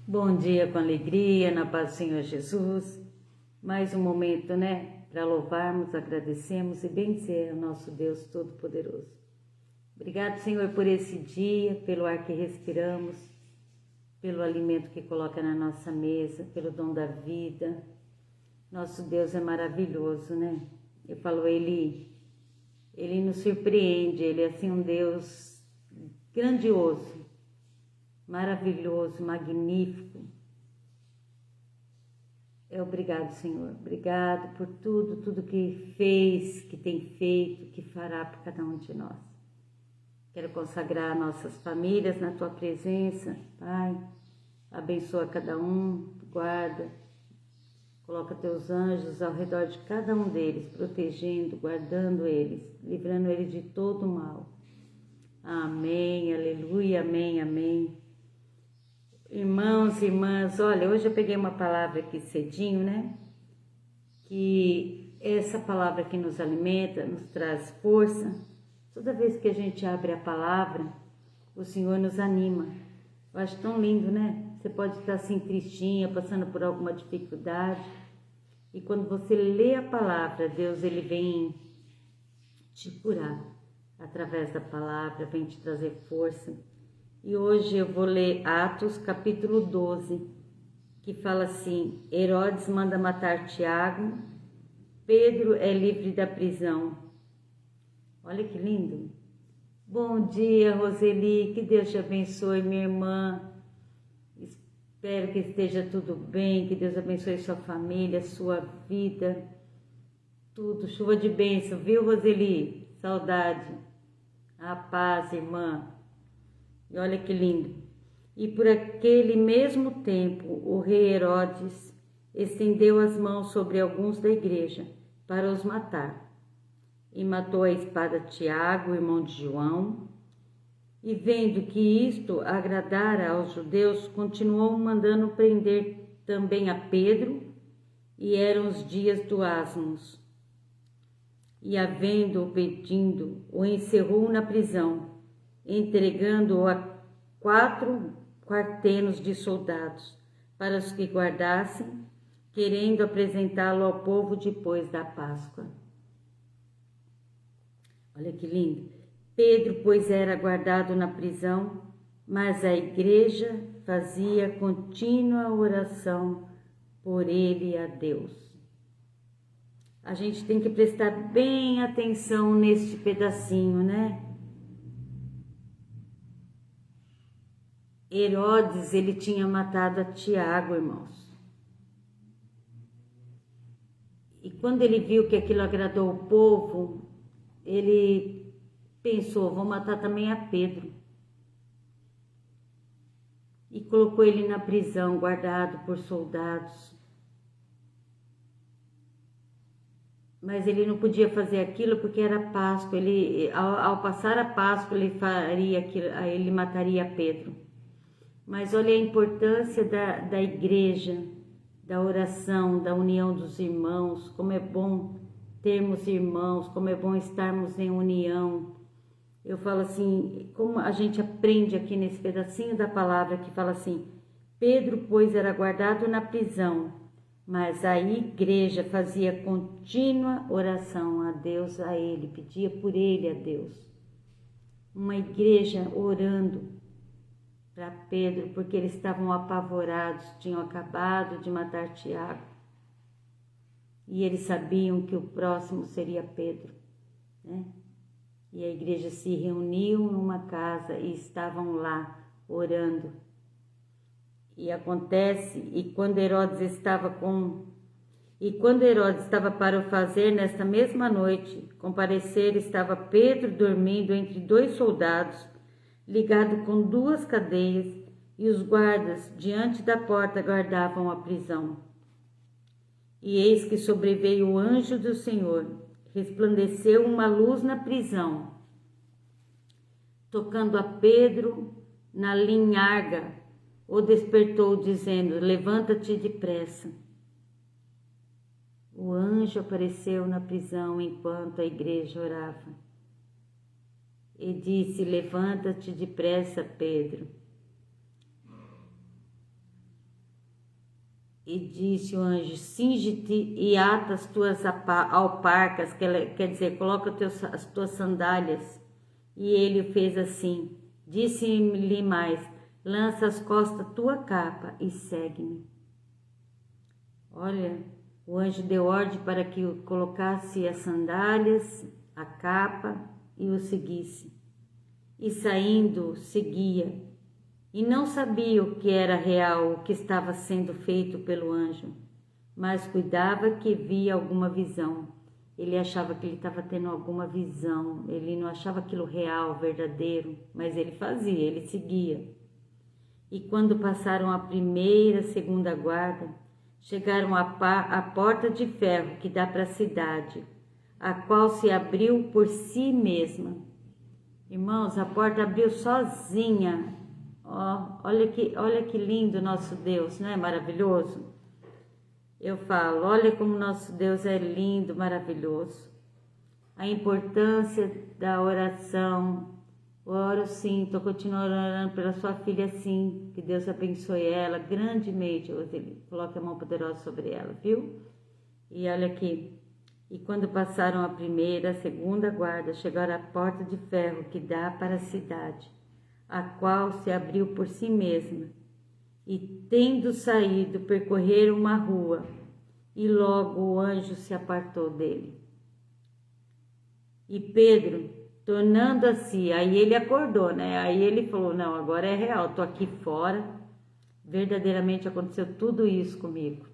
Bom dia com alegria, na paz do Senhor Jesus. Mais um momento, para louvarmos, agradecemos e bendizer o nosso Deus Todo-Poderoso. Obrigado, Senhor, por esse dia, pelo ar que respiramos, pelo alimento que coloca na nossa mesa, pelo dom da vida. Nosso Deus é maravilhoso, Eu falo, Ele nos surpreende, Ele é assim um Deus grandioso, maravilhoso, magnífico. Obrigado, Senhor. Obrigado por tudo que fez, que tem feito, que fará por cada um de nós. Quero consagrar nossas famílias na Tua presença, Pai. Abençoa cada um, guarda. Coloca Teus anjos ao redor de cada um deles, protegendo, guardando eles, livrando eles de todo mal. Amém, aleluia, amém, amém. Irmãos e irmãs, olha, hoje eu peguei uma palavra aqui cedinho, Que essa palavra que nos alimenta, nos traz força. Toda vez que a gente abre a palavra, o Senhor nos anima. Eu acho tão lindo, Você pode estar assim tristinha, passando por alguma dificuldade. E quando você lê a palavra, Deus ele vem te curar. Através da palavra, vem te trazer força. E hoje eu vou ler Atos capítulo 12, que fala assim: Herodes manda matar Tiago, Pedro é livre da prisão. Olha que lindo. Bom dia, Roseli, que Deus te abençoe, minha irmã. Espero que esteja tudo bem, que Deus abençoe sua família, sua vida, tudo. Chuva de bênção, viu, Roseli? Saudade. A paz, irmã. E olha que lindo. E por aquele mesmo tempo, o rei Herodes estendeu as mãos sobre alguns da igreja para os matar. E matou a espada Tiago, irmão de João. E vendo que isto agradara aos judeus, continuou mandando prender também a Pedro, e eram os dias do asmos. E havendo-o pedindo, o encerrou na prisão, entregando-o a 4 quartenos de soldados, para os que guardassem, querendo apresentá-lo ao povo depois da Páscoa. Olha que lindo. Pedro, pois, era guardado na prisão, mas a igreja fazia contínua oração por ele a Deus. A gente tem que prestar bem atenção neste pedacinho, Herodes, ele tinha matado a Tiago, irmãos. E quando ele viu que aquilo agradou o povo, ele pensou, vou matar também a Pedro. E colocou ele na prisão, guardado por soldados. Mas ele não podia fazer aquilo porque era Páscoa. Ao passar a Páscoa, ele faria aquilo, ele mataria Pedro. Mas olha a importância da igreja, da oração, da união dos irmãos, como é bom termos irmãos, como é bom estarmos em união. Eu falo assim, como a gente aprende aqui nesse pedacinho da palavra que fala assim: Pedro, pois, era guardado na prisão, mas a igreja fazia contínua oração a Deus, a ele, pedia por ele a Deus. Uma igreja orando para Pedro, porque eles estavam apavorados, tinham acabado de matar Tiago. E eles sabiam que o próximo seria Pedro, E a igreja se reuniu numa casa e estavam lá orando. E acontece, e quando Herodes estava para o fazer, nesta mesma noite, comparecer, estava Pedro dormindo entre 2 soldados, ligado com 2 cadeias, e os guardas diante da porta guardavam a prisão. E eis que sobreveio o anjo do Senhor, resplandeceu uma luz na prisão, tocando a Pedro na linharga, o despertou, dizendo: levanta-te depressa. O anjo apareceu na prisão enquanto a igreja orava e disse: levanta-te depressa, Pedro. E disse o anjo: cinge-te e ata as tuas alparcas, quer dizer, coloca as tuas sandálias. E ele fez assim. Disse-lhe mais: lança às costas tua capa e segue-me. Olha, o anjo deu ordem para que colocasse as sandálias, a capa e o seguisse. E saindo, seguia. E não sabia o que era real, o que estava sendo feito pelo anjo, mas cuidava que via alguma visão. Ele achava que ele estava tendo alguma visão, ele não achava aquilo real, verdadeiro, mas ele fazia, ele seguia. E quando passaram a primeira, segunda guarda, chegaram à porta de ferro que dá para a cidade, a qual se abriu por si mesma. Irmãos, a porta abriu sozinha. Olha que lindo nosso Deus, não é maravilhoso? Eu falo, olha como nosso Deus é lindo, maravilhoso. A importância da oração. Oro sim, estou continuando orando pela sua filha sim, que Deus abençoe ela grandemente. Ele coloque a mão poderosa sobre ela, viu? E olha aqui. E quando passaram a primeira, a segunda guarda, chegaram à porta de ferro que dá para a cidade, a qual se abriu por si mesma, e tendo saído, percorreram uma rua, e logo o anjo se apartou dele. E Pedro, tornando a si, aí ele acordou, né? Aí ele falou, não, agora é real, estou aqui fora, verdadeiramente aconteceu tudo isso comigo.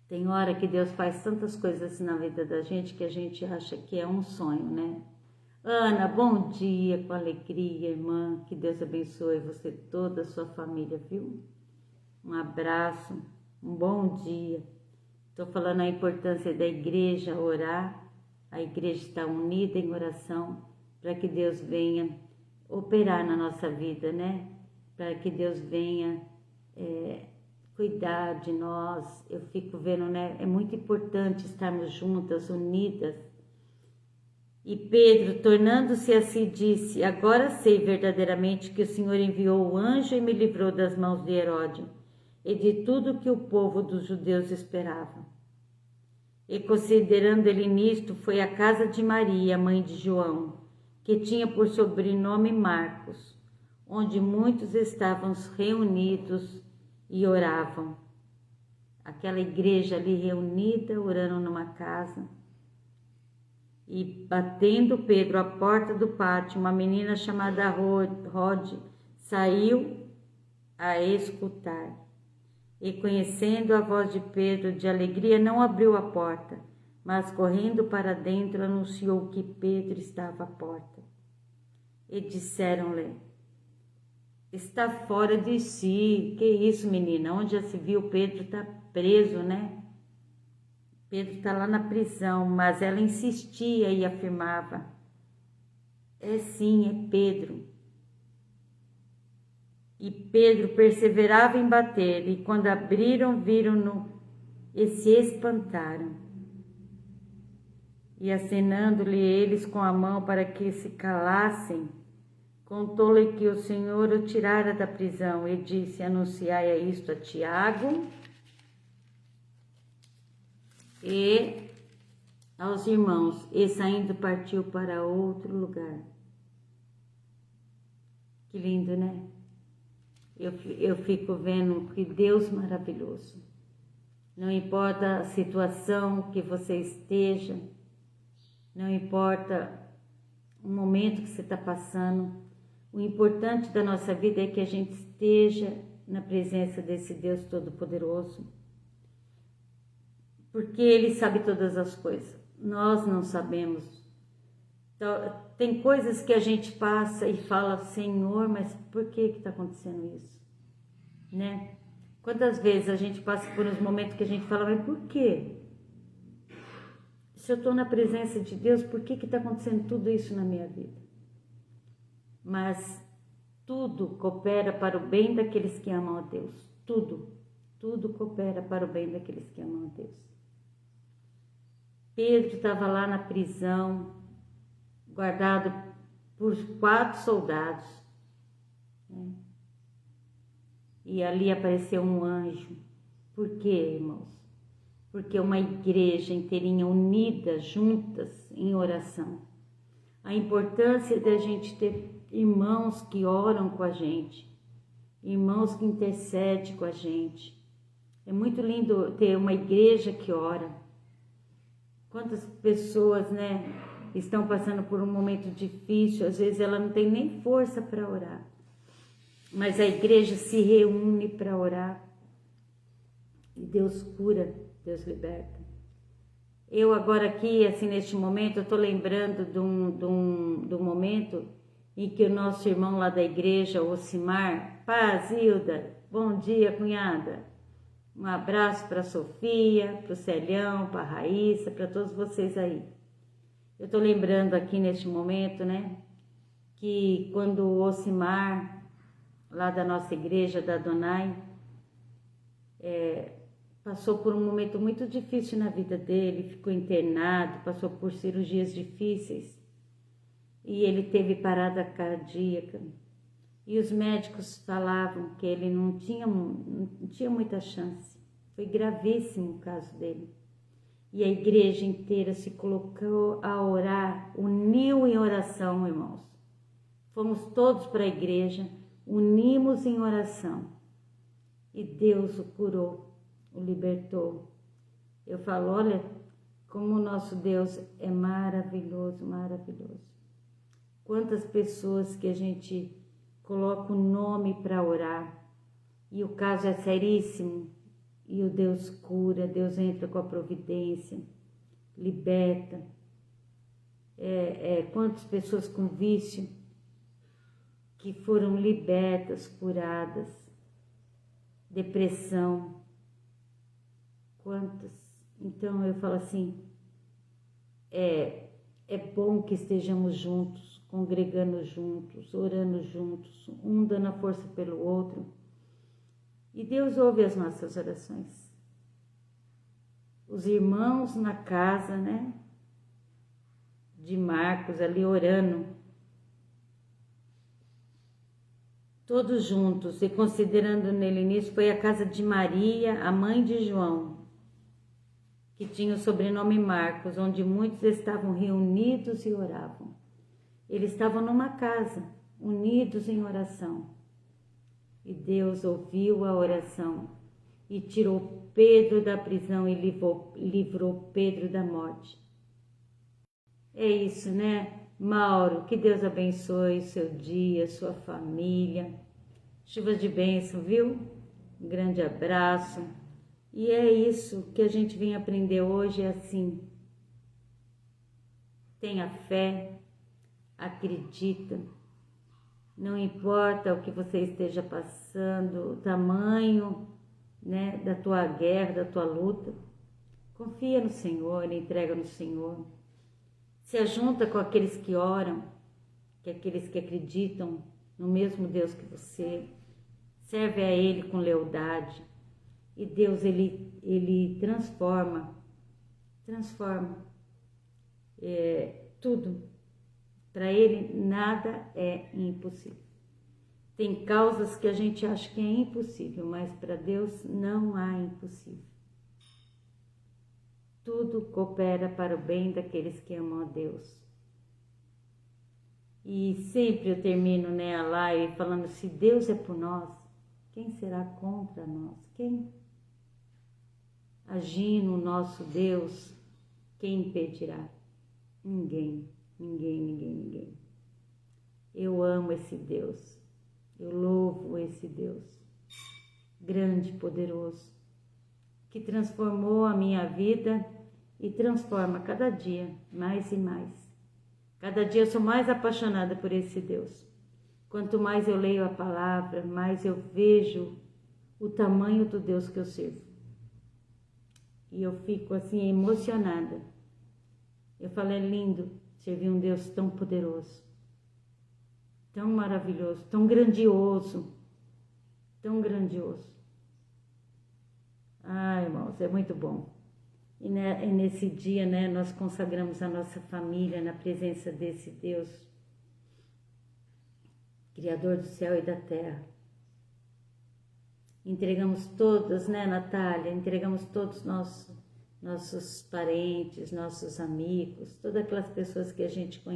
Tem hora que Deus faz tantas coisas na vida da gente que a gente acha que é um sonho, né? Ana, bom dia, com alegria, irmã. Que Deus abençoe você, toda a sua família, viu? Um abraço, um bom dia. Estou falando a importância da igreja orar. A igreja está unida em oração para que Deus venha operar na nossa vida, né? Para que Deus venha cuidar de nós. Eu fico vendo, né? É muito importante estarmos juntas, unidas. E Pedro, tornando-se a si, disse: agora sei verdadeiramente que o Senhor enviou o anjo e me livrou das mãos de Herodes e de tudo que o povo dos judeus esperava. E considerando ele nisto, foi à casa de Maria, mãe de João, que tinha por sobrenome Marcos, onde muitos estavam reunidos e oravam. Aquela igreja ali reunida, orando numa casa. E batendo Pedro à porta do pátio, uma menina chamada Rode saiu a escutar. E conhecendo a voz de Pedro de alegria, não abriu a porta, mas correndo para dentro anunciou que Pedro estava à porta. E disseram-lhe: está fora de si. Que isso, menina? Onde já se viu? Pedro está preso, né? Pedro está lá na prisão, mas ela insistia e afirmava: é sim, é Pedro. E Pedro perseverava em bater, e quando abriram, viram-no e se espantaram. E acenando-lhe eles com a mão para que se calassem, contou-lhe que o Senhor o tirara da prisão e disse: anunciai isto a Tiago e aos irmãos, e saindo partiu para outro lugar. Que lindo, né? Eu fico vendo que Deus maravilhoso. Não importa a situação que você esteja, não importa o momento que você está passando, o importante da nossa vida é que a gente esteja na presença desse Deus Todo-Poderoso, porque Ele sabe todas as coisas, nós não sabemos. Então, tem coisas que a gente passa e fala: Senhor, mas por que está acontecendo isso? Né? Quantas vezes a gente passa por uns momentos que a gente fala: mas por quê? Se eu estou na presença de Deus, por que está acontecendo tudo isso na minha vida? Mas tudo coopera para o bem daqueles que amam a Deus. Tudo coopera para o bem daqueles que amam a Deus. Pedro estava lá na prisão, guardado por 4 soldados, né? E ali apareceu um anjo Por quê, irmãos? Porque uma igreja inteirinha unida, juntas em oração. A importância da gente ter irmãos que oram com a gente, irmãos que intercedem com a gente. É muito lindo ter uma igreja que ora. Quantas pessoas, né, estão passando por um momento difícil, às vezes ela não tem nem força para orar. Mas a igreja se reúne para orar. E Deus cura, Deus liberta. Eu agora aqui, assim, neste momento, eu estou lembrando de um momento em que o nosso irmão lá da igreja, o Ocimar, paz, Hilda, bom dia, cunhada. Um abraço para a Sofia, para o Celhão, para a Raíssa, para todos vocês aí. Eu estou lembrando aqui neste momento, né, que quando o Ocimar, lá da nossa igreja, da Adonai, passou por um momento muito difícil na vida dele, ficou internado, passou por cirurgias difíceis e ele teve parada cardíaca. E os médicos falavam que ele não tinha muita chance. Foi gravíssimo o caso dele. E a igreja inteira se colocou a orar, uniu em oração, irmãos. Fomos todos para a igreja, unimos em oração. E Deus o curou, o libertou. Eu falo, olha, como o nosso Deus é maravilhoso, maravilhoso. Quantas pessoas que a gente coloca o nome para orar, e o caso é seríssimo, e o Deus cura, Deus entra com a providência, liberta. Quantas pessoas com vício que foram libertas, curadas, depressão, quantas. Então eu falo assim, é bom que estejamos juntos, congregando juntos, orando juntos, um dando a força pelo outro. E Deus ouve as nossas orações. Os irmãos na casa, né, de Marcos ali orando, todos juntos, e considerando nele nisso, foi a casa de Maria, a mãe de João, que tinha o sobrenome Marcos, onde muitos estavam reunidos e oravam. Eles estavam numa casa, unidos em oração. E Deus ouviu a oração e tirou Pedro da prisão e livrou Pedro da morte. É isso, né? Mauro, que Deus abençoe seu dia, sua família. Chuvas de bênção, viu? Um grande abraço. E é isso que a gente vem aprender hoje, é assim. Tenha fé, acredita. Não importa o que você esteja passando, o tamanho, né, da tua guerra, da tua luta. Confia no Senhor, entrega no Senhor. Se ajunta com aqueles que oram, que aqueles que acreditam no mesmo Deus que você. Serve a Ele com lealdade. E Deus, Ele transforma tudo. Para Ele nada é impossível. Tem causas que a gente acha que é impossível, mas para Deus não há impossível. Tudo coopera para o bem daqueles que amam a Deus. E sempre eu termino, né, a live falando, se Deus é por nós, quem será contra nós? Quem? Agindo o nosso Deus, quem impedirá? Ninguém. Eu amo esse Deus, eu louvo esse Deus, grande, poderoso, que transformou a minha vida e transforma cada dia mais e mais. Cada dia eu sou mais apaixonada por esse Deus. Quanto mais eu leio a palavra, mais eu vejo o tamanho do Deus que eu sirvo. E eu fico assim emocionada. Eu falo, é lindo servir um Deus tão poderoso, tão maravilhoso, tão grandioso, tão grandioso. Ah, irmãos, é muito bom. E nesse dia, né, nós consagramos a nossa família na presença desse Deus, Criador do céu e da terra. entregamos todos, né, Natália? Entregamos todos nossos parentes, nossos amigos, todas aquelas pessoas que a gente conhece.